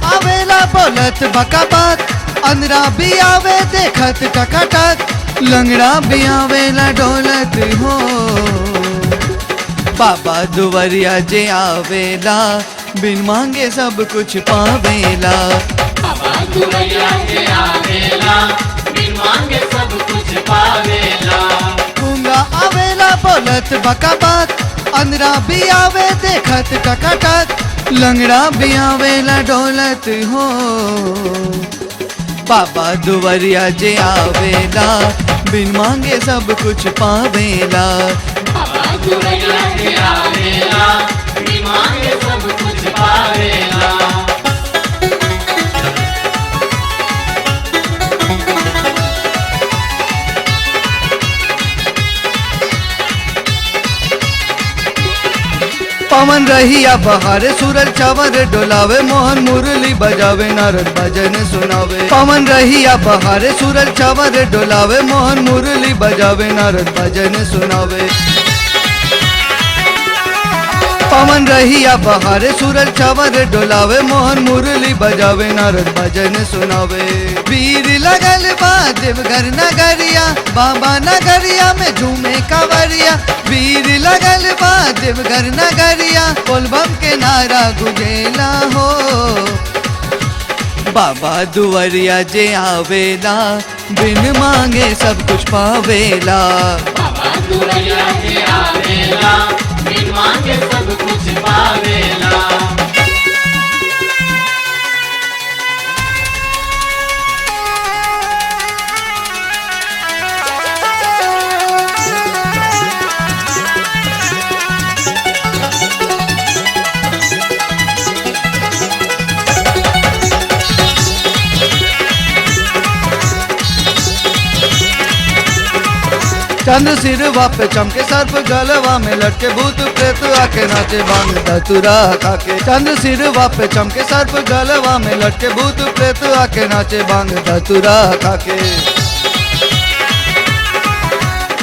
आवेला बोलत बकाबक, अंधरा भी आवे देखत टकाटक, लंगड़ा भी आवेला डोलत हो। बाबा दुवरिया जे आवेला, बिन मांगे सब कुछ पावेला। बाबा दुवरिया जे आवेला, बिन मांगे सब कुछ पावेला। गूंगा आवेला बोलत बकाबक, अंधरा भी आवे देखत टकाटक, लंगड़ा भी आवेला डोलत हो। बाबा दुवरिया जे आवेला, बिन मांगे सब कुछ पावेला। बाबा दुवरिया जे आवेला, बिन मांगे सब कुछ पावेला। पवन रहिया बहारे सूरज चावर डोलावे, मोहन मुरली बजावे नारद भजन सुनावे। पवन रहिया बहारे सूरज चावर डोलावे, मोहन मुरली बजावे नारद भजन सुनावे। पवन रहिया बहारे सूरज चावर डोलावे, मोहन मुरली बजावे नारद भजन सुनावे। वीर लगल बा देवघर नगरिया, बाबा नगरिया में झूमे कांवरिया। वीर लगल बा देवघर नगरिया, बोलबम के नारा गुजेला हो। बाबा दुवरिया जे आवेला, बिन मांगे सब कुछ पावेला। बाबा दुवरिया जे आवेला, बिन मांगे सब कुछ पावेला। चंद्र सिरवा पे चमके सर्प, गलवा में लटके भूत प्रेत आके नाचे भांग धतुरा खाके। चंद्र सिरवा पे चमके सर्प, गलवा में लटके भूत प्रेत आके नाचे भांग धतुरा खाके।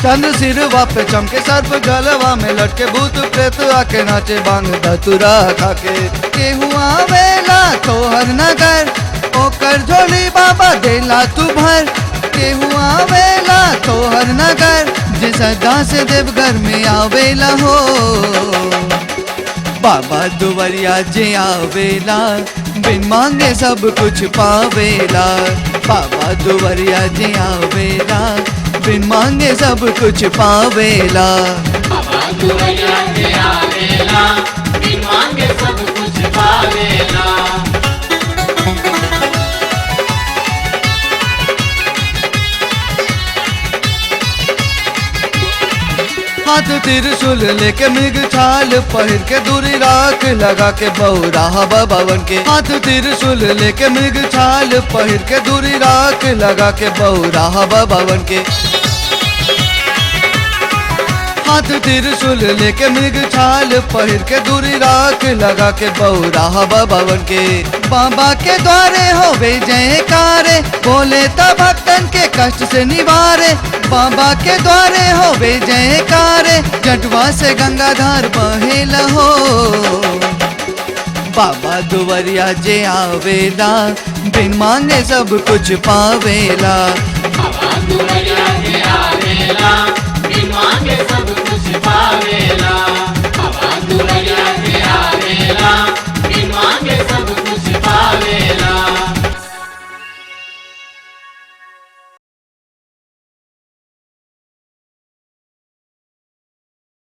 चंद्र सिरवा पे चमके सर्प, गलवा में लटके भूत प्रेत आके नाचे भांग धतुरा खाके। केहू आवेला तोहर नगर, ओकर झोली बाबा देला तू भर। केहू आवेला तोहर नगर, जे सदा से देवघर में आवेला हो। बाबा दुवरिया जे आवेला, बिन मांगे सब कुछ पावेला। बाबा दुवरिया जे आवेला, बिन मांगे सब कुछ पावेला। बाबा दुवरिया जे आवेला, बिन मांगे सब कुछ पावेला। हाथ त्रिशूल लेके मृग छाल पहिर के, दूरी राख लगा के बौरा हवा भवन के। हाथ त्रिशूल लेके मृग छाल पहिर के, दूरी राख लगा के बौरा हवा भवन के। हाथ त्रिशूल लेके मृग छाल पहिर के, दूरी राख लगा के बौरा हवा भवन के। बाबा के द्वारे होवे जयकारे, बोले ता भक्तन के कष्ट से निवारे। बाबा के द्वारे होवे जयकारे, जटवा से गंगाधार बहेला हो। बाबा दुवरिया जे आवेला, बिन मांगे सब कुछ पावेला। बाबा दुवरिया जे आवेला, बिन मांगे सब कुछ पावेला।